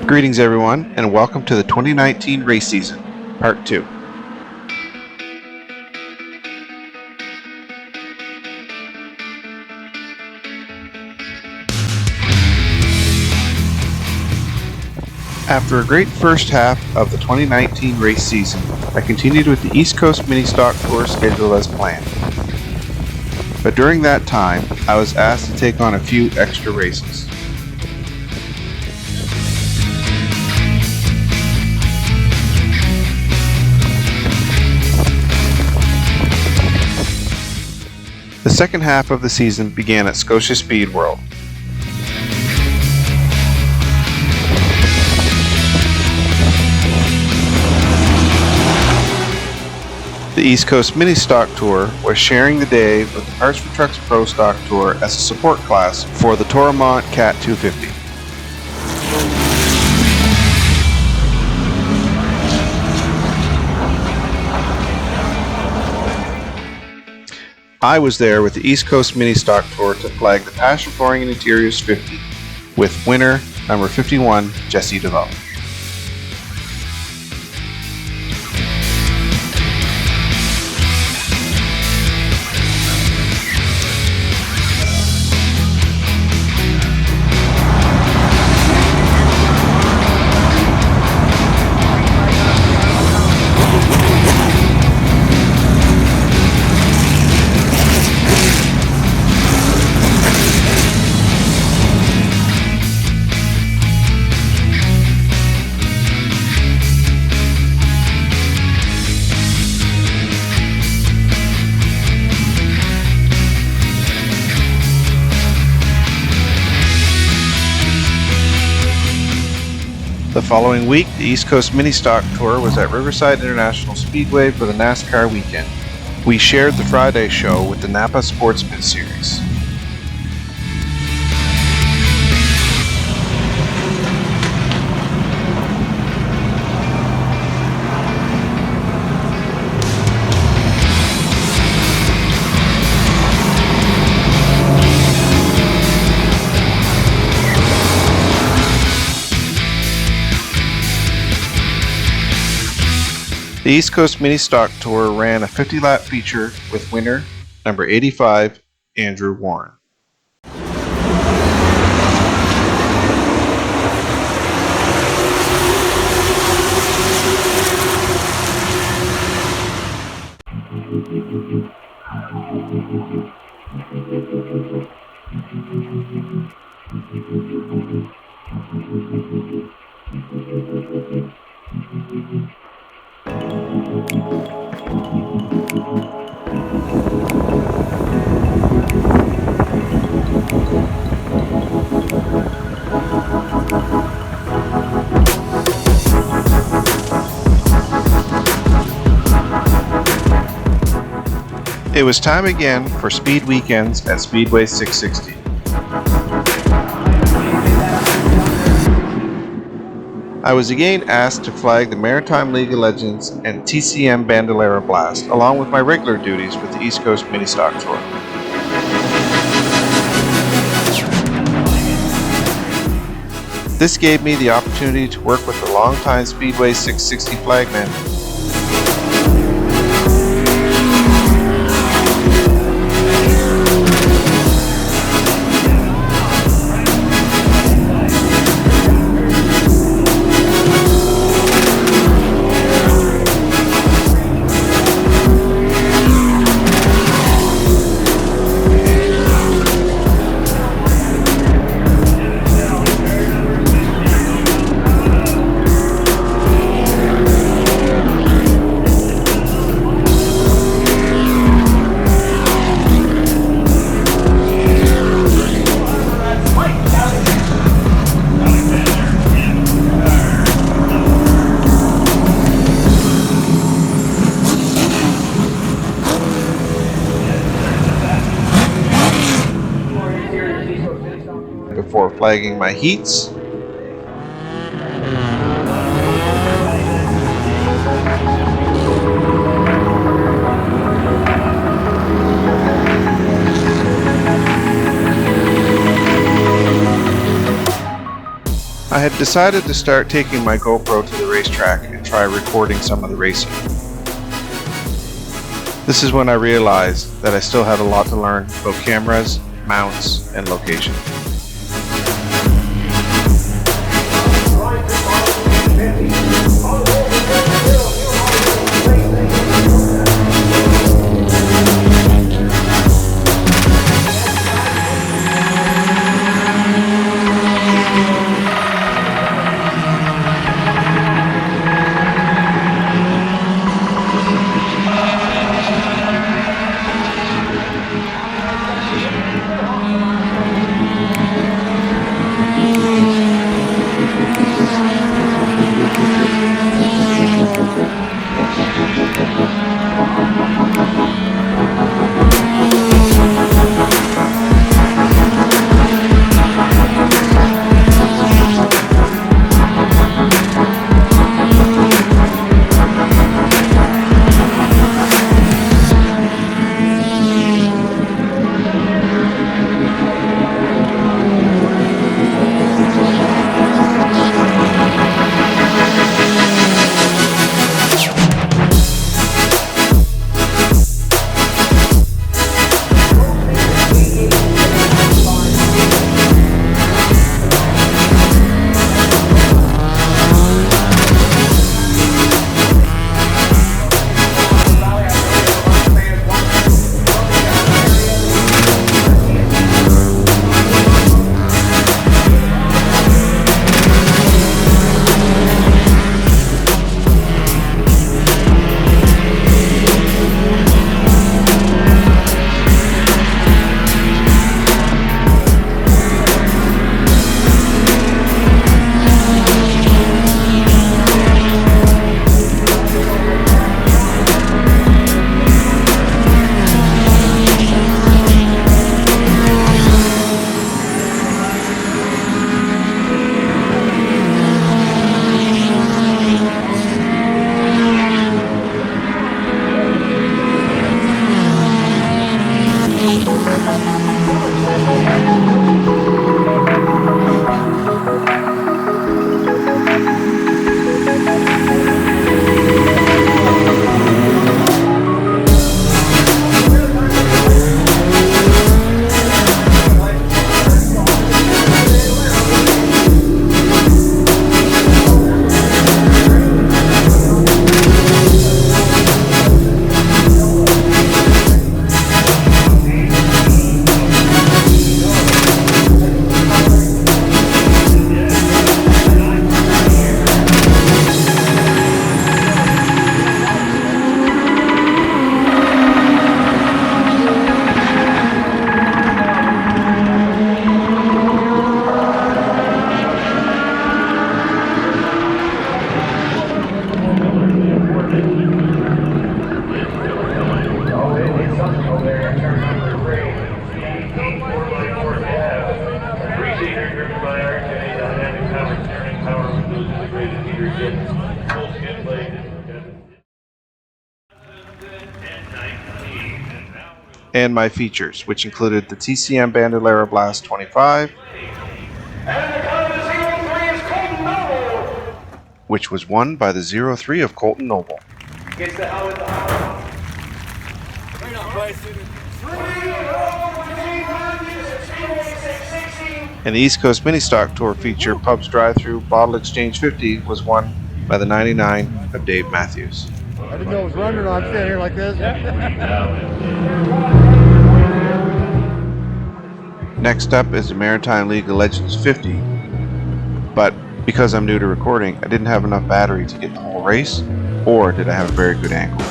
Greetings everyone, and welcome to the 2019 race season, Part 2. After a great first half of the 2019 race season, I continued with the East Coast Mini Stock Tour schedule as planned. But during that time, I was asked to take on a few extra races. The second half of the season began at Scotia Speed World. The East Coast Mini Stock Tour was sharing the day with the Parts for Trucks Pro Stock Tour as a support class for the Toromont Cat 250. I was there with the East Coast Mini Stock Tour to flag the Passion Flooring and Interiors 50 with winner number 51, Jesse DeVoe. The following week, the East Coast Mini Stock Tour was at Riverside International Speedway for the NASCAR weekend. We shared the Friday show with the Napa Sportsman Series. The East Coast Mini Stock Tour ran a 50-lap feature with winner number 85, Andrew Warren. It was time again for Speed Weekends at Speedway 660. I was again asked to flag the Maritime League of Legends and TCM Bandolera Blast, along with my regular duties with the East Coast Mini Stock Tour. This gave me the opportunity to work with the longtime Speedway 660 flagman, before flagging my heats. I had decided to start taking my GoPro to the racetrack and try recording some of the racing. This is when I realized that I still had a lot to learn about cameras, mounts, and location. And my features, which included the TCM Bandolero Blast 25, which was won by the 03 of Colton Noble. And the East Coast Mini Stock Tour feature Pubs Drive-Thru Bottle Exchange 50 was won by the 99 of Dave Matthews. I didn't know it was running on standing here like this. Next up is the Maritime League of Legends 50, but because I'm new to recording, I didn't have enough battery to get the whole race, or did I have a very good angle.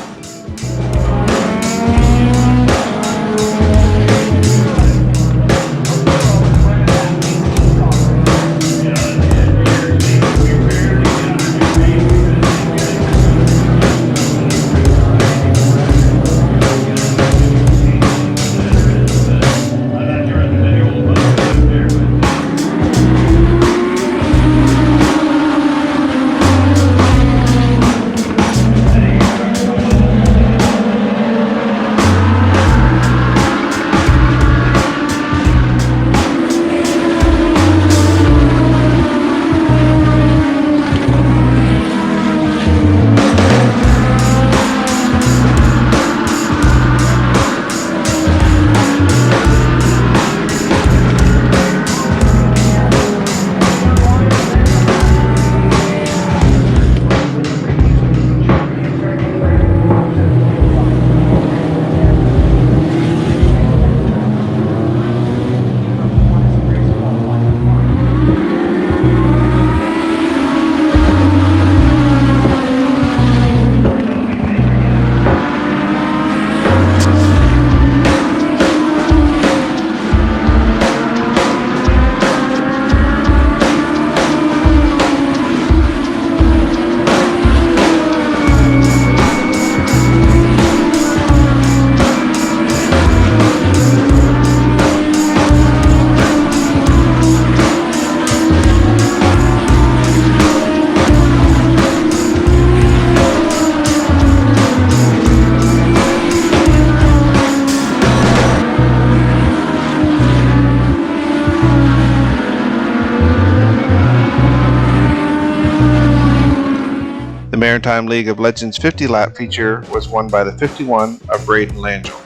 Maritime League of Legends 50-lap feature was won by the 51 of Braden Langell.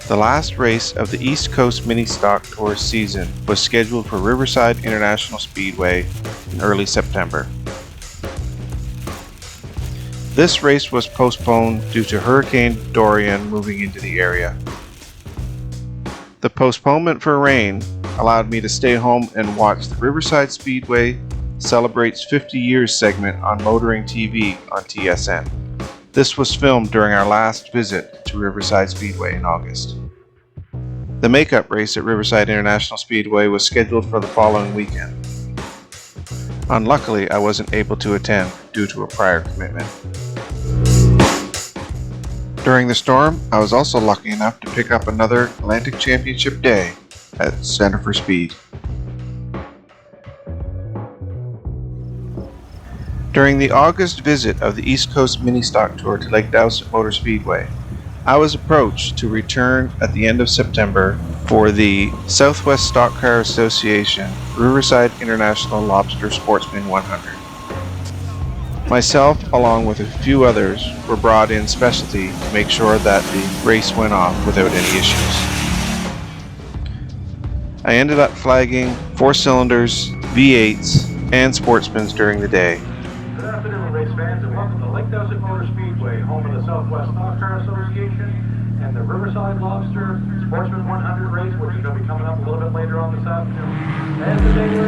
The last race of the East Coast Mini Stock Tour season was scheduled for Riverside International Speedway in early September. This race was postponed due to Hurricane Dorian moving into the area. The postponement for rain allowed me to stay home and watch the Riverside Speedway Celebrates 50 Years segment on Motoring TV on TSN. This was filmed during our last visit to Riverside Speedway in August. The makeup race at Riverside International Speedway was scheduled for the following weekend. Unluckily, I wasn't able to attend due to a prior commitment. During the storm, I was also lucky enough to pick up another Atlantic Championship day at Center for Speed. During the August visit of the East Coast Mini Stock Tour to Lake Dowsett Motor Speedway, I was approached to return at the end of September for the Southwest Stock Car Association Riverside International Lobster Sportsman 100. Myself, along with a few others, were brought in specially to make sure that the race went off without any issues. I ended up flagging 4 cylinders, V8s, and Sportsmans during the day. Good afternoon, race fans, and welcome to Lake Dowsett Motor Speedway, home of the Southwest Stock Car Association and the Riverside Lobster Sportsman 100 race, which is going to be coming up a little bit later on this afternoon. And today we're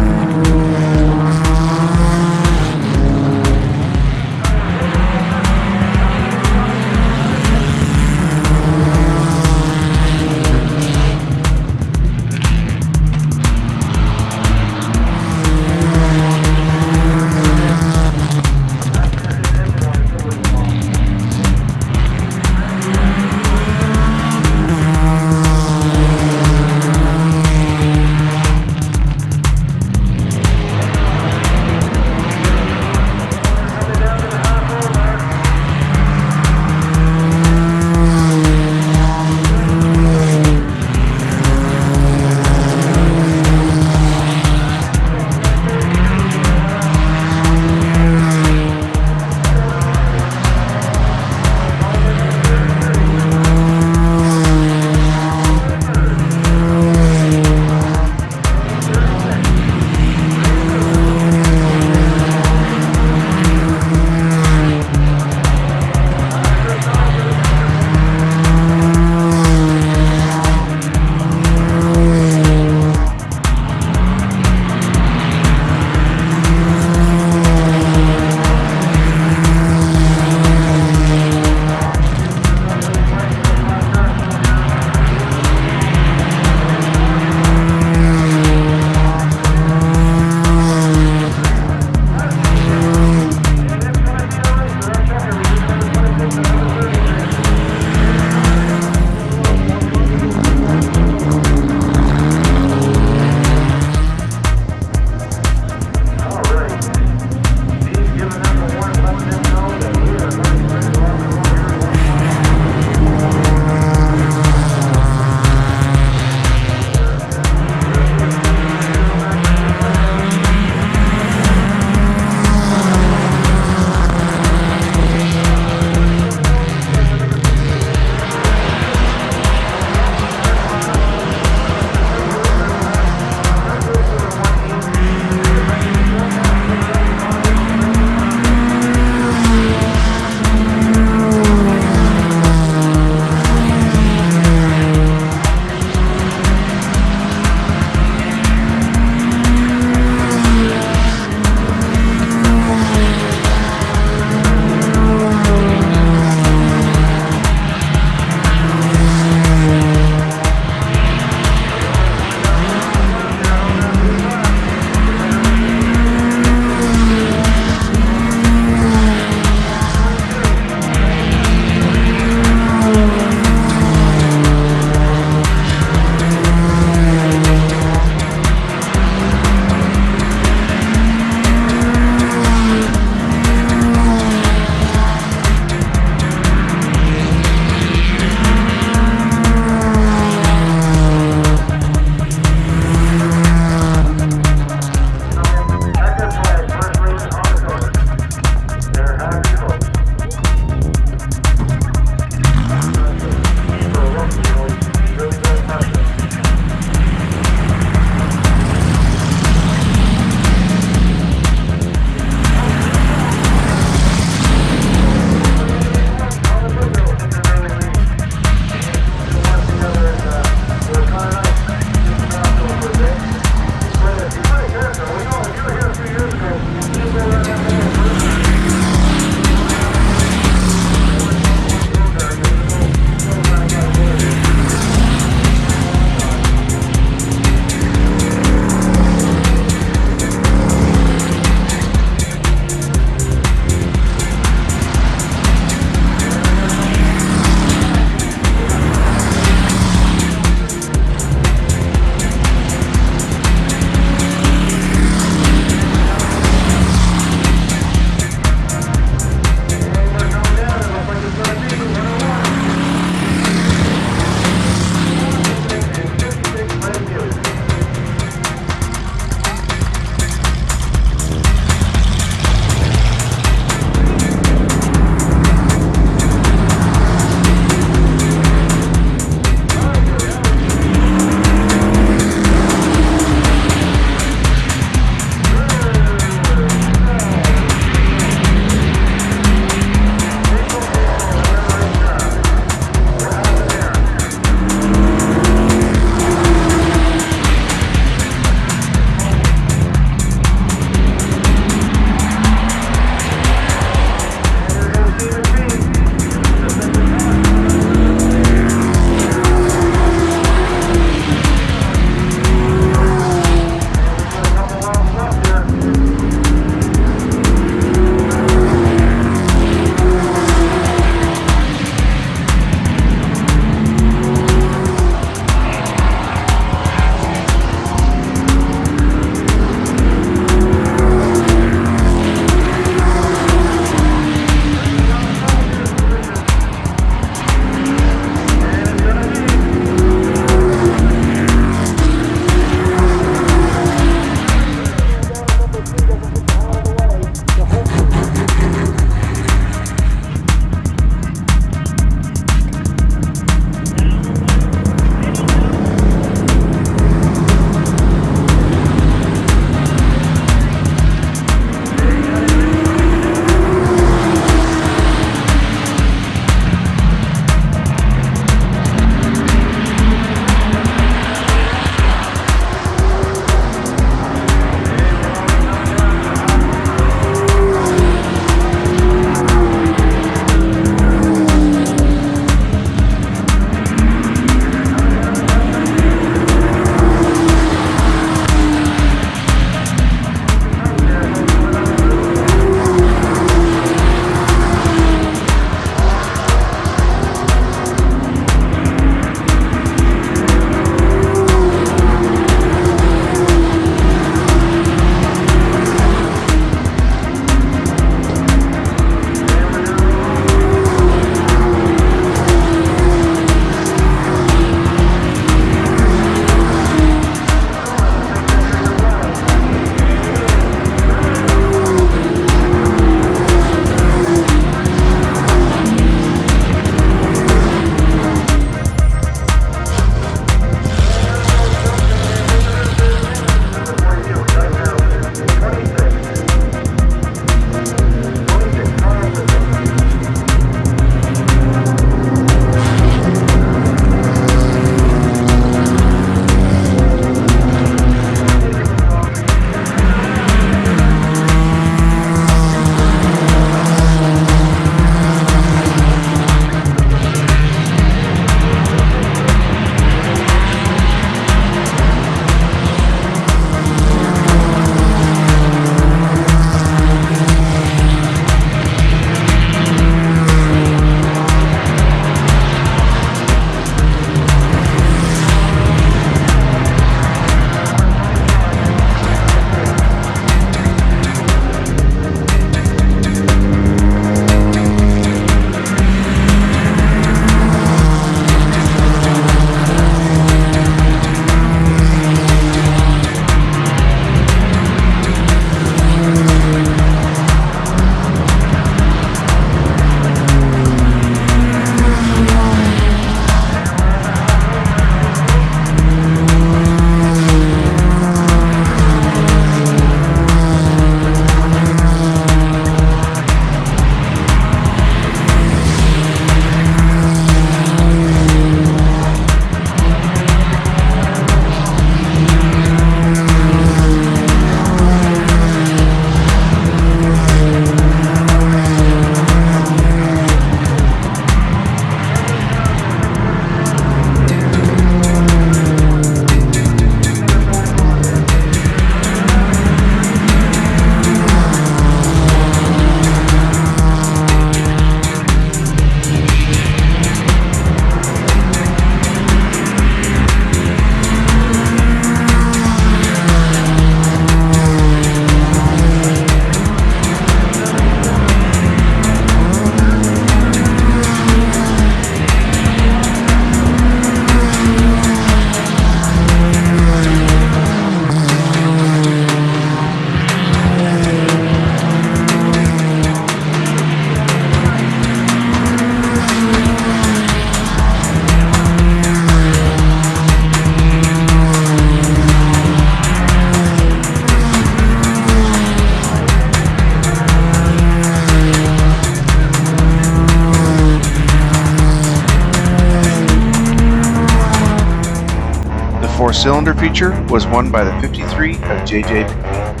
4-cylinder feature was won by the 53 of JJ McVeigh.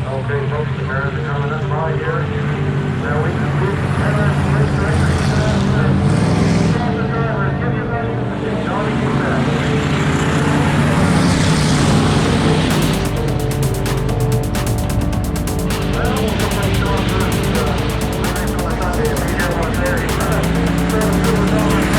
Okay, folks, the cars are coming up by here. Now we can move together. Race directors, the drivers, give you back. Johnny, keep that. Well, we'll go ahead and show up first. Race on the Sunday. If you hear what's there, he's trying to throw the silver dollars.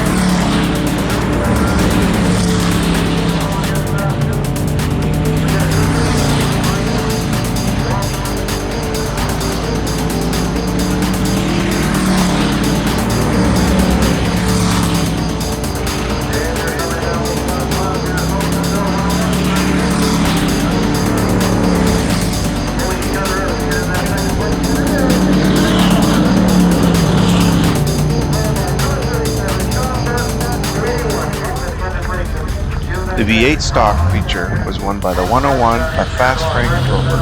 The V8 stock feature was won by the 101 of Fast Frank Rover.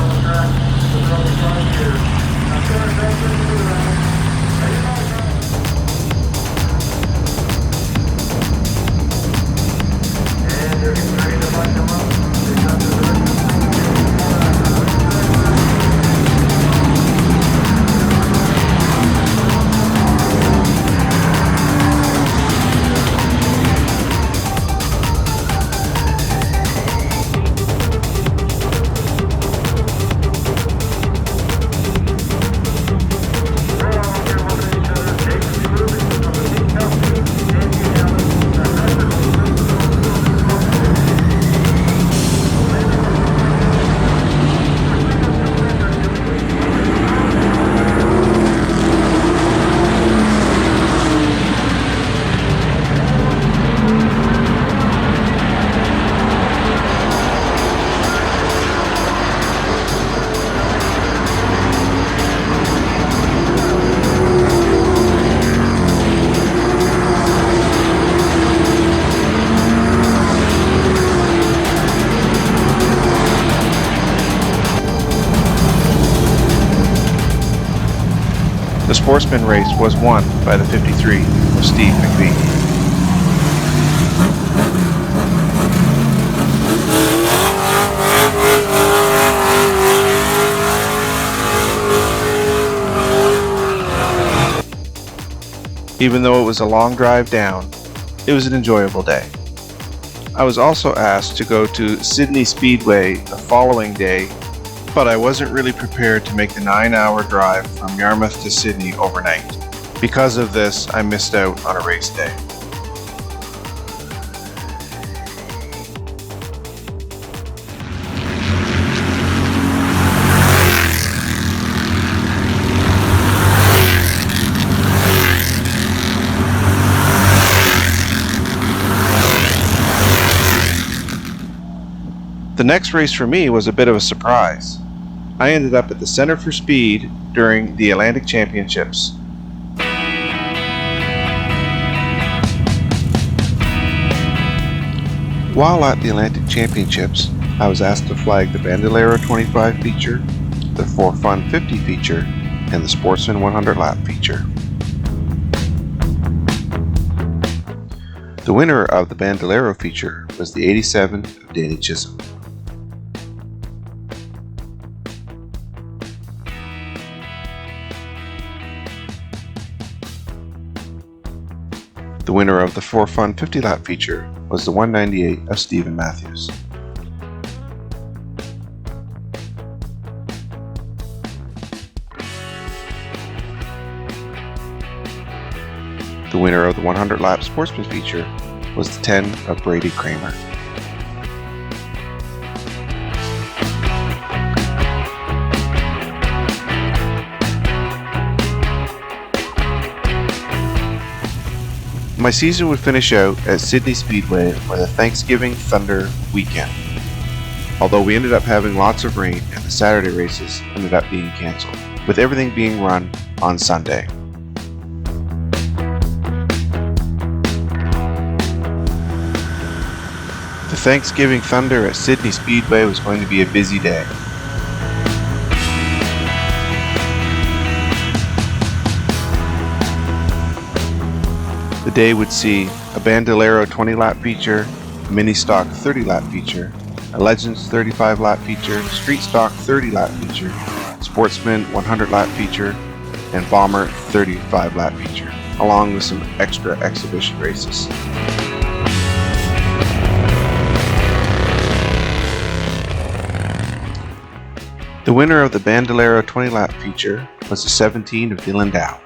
The Sportsman race was won by the 53 of Steve McVeigh. Even though it was a long drive down, it was an enjoyable day. I was also asked to go to Sydney Speedway the following day, but I wasn't really prepared to make the 9-hour drive from Yarmouth to Sydney overnight. Because of this, I missed out on a race day. The next race for me was a bit of a surprise. I ended up at the Center for Speed during the Atlantic Championships. While at the Atlantic Championships, I was asked to flag the Bandolero 25 feature, the For Fun 50 feature, and the Sportsman 100 lap feature. The winner of the Bandolero feature was the 87 of Danny Chisholm. The winner of the For Fun 50 lap feature was the 198 of Stephen Matthews. The winner of the 100 lap Sportsman feature was the 10 of Brady Kramer. My season would finish out at Sydney Speedway for the Thanksgiving Thunder weekend. Although we ended up having lots of rain and the Saturday races ended up being cancelled, with everything being run on Sunday. The Thanksgiving Thunder at Sydney Speedway was going to be a busy day. day would see a Bandolero 20-lap feature, a Mini Stock 30-lap feature, a Legends 35-lap feature, Street Stock 30-lap feature, Sportsman 100-lap feature, and Bomber 35-lap feature, along with some extra exhibition races. The winner of the Bandolero 20-lap feature was the 17 of Dylan Dow.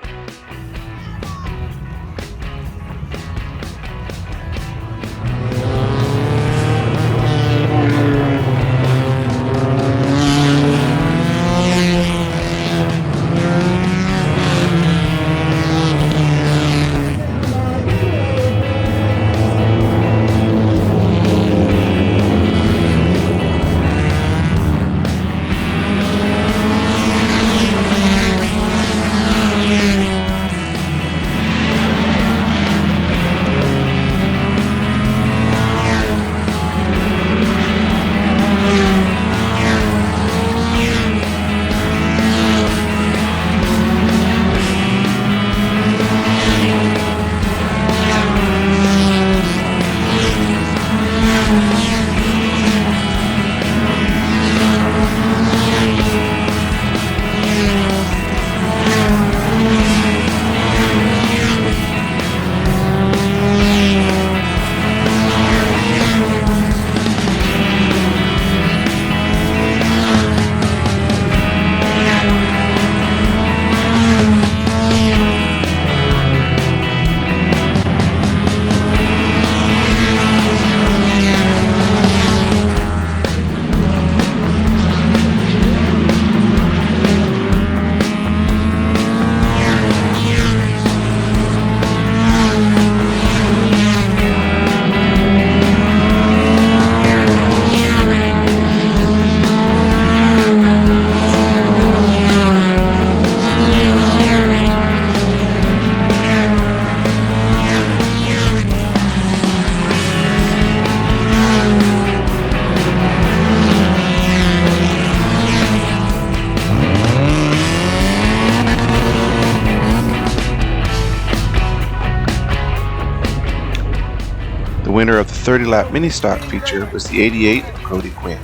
The winner of the 30-lap mini stock feature was the 88 of Cody Quinn.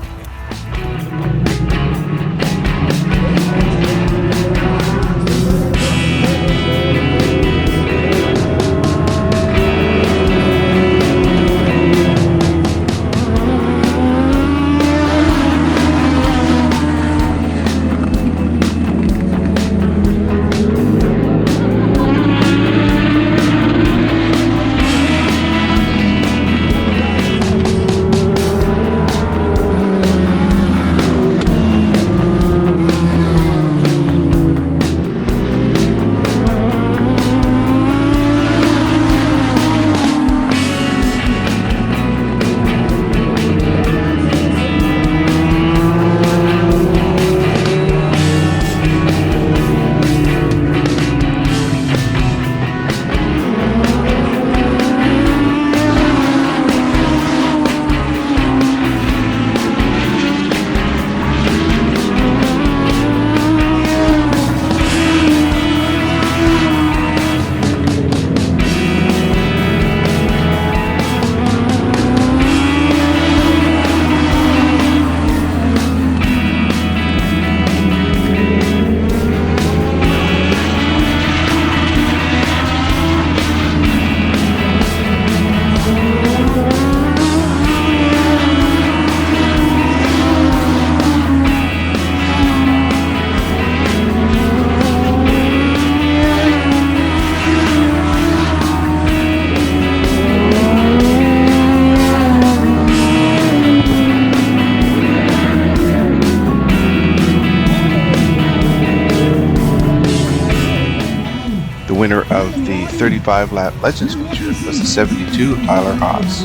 The winner of the 35-lap Legends feature was the 72 of Tyler Haas.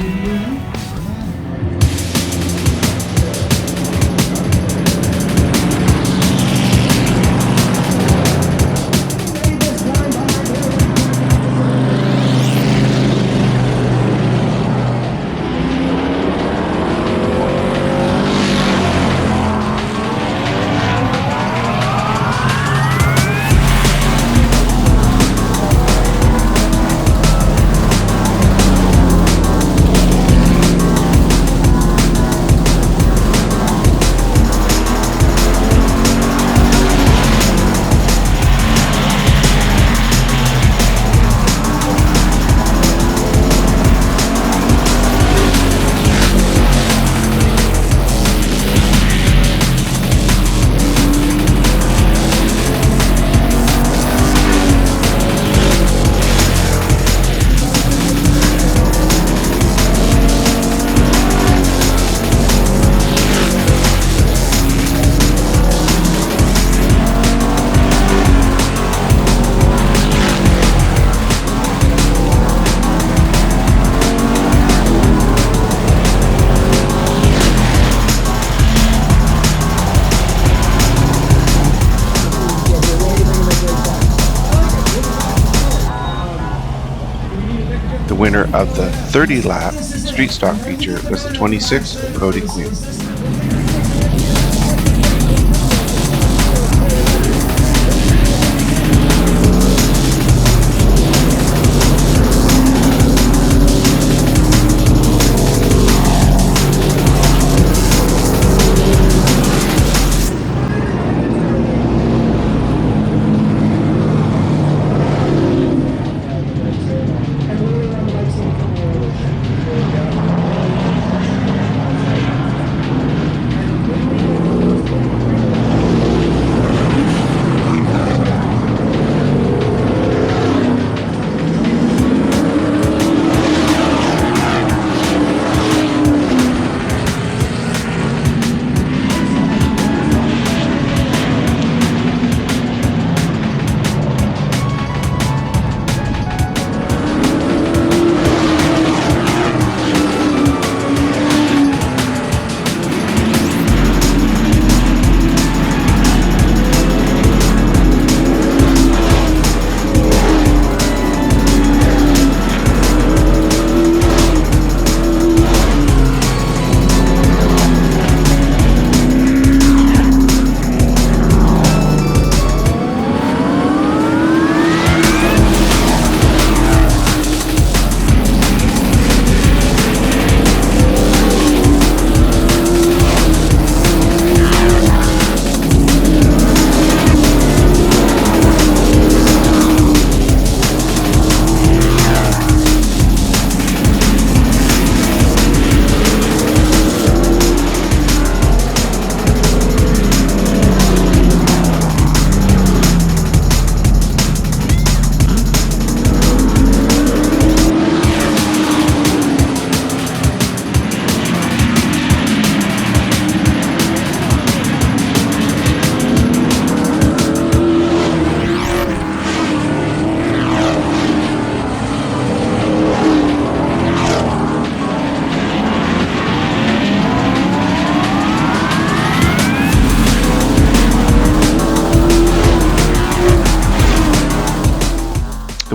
winner of the 30-lap street stock feature was the 26 Cody Quinn.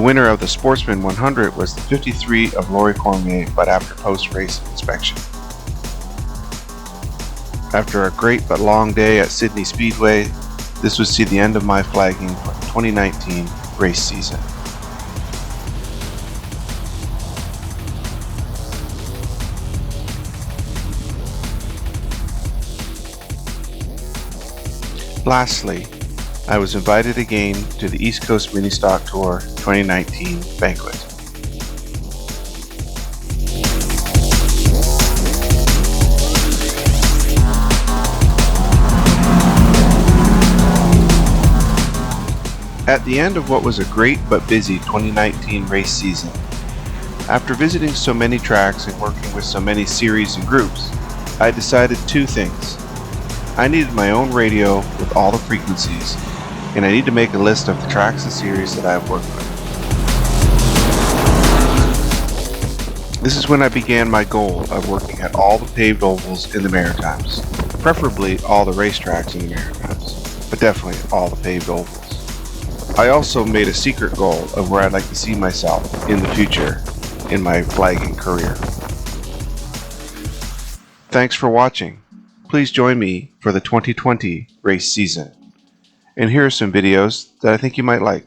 The winner of the Sportsman 100 was the 53 of Laurie Cormier, but after post-race inspection. After a great but long day at Sydney Speedway, this would see the end of my flagging for the 2019 race season. Lastly, I was invited again to the East Coast Mini Stock Tour 2019 banquet. At the end of what was a great but busy 2019 race season, after visiting so many tracks and working with so many series and groups, I decided two things. I needed my own radio with all the frequencies, and I need to make a list of the tracks and series that I have worked with. This is when I began my goal of working at all the paved ovals in the Maritimes, preferably all the racetracks in the Maritimes, but definitely all the paved ovals. I also made a secret goal of where I'd like to see myself in the future in my flagging career. Thanks for watching. Please join me for the 2020 race season. And here are some videos that I think you might like.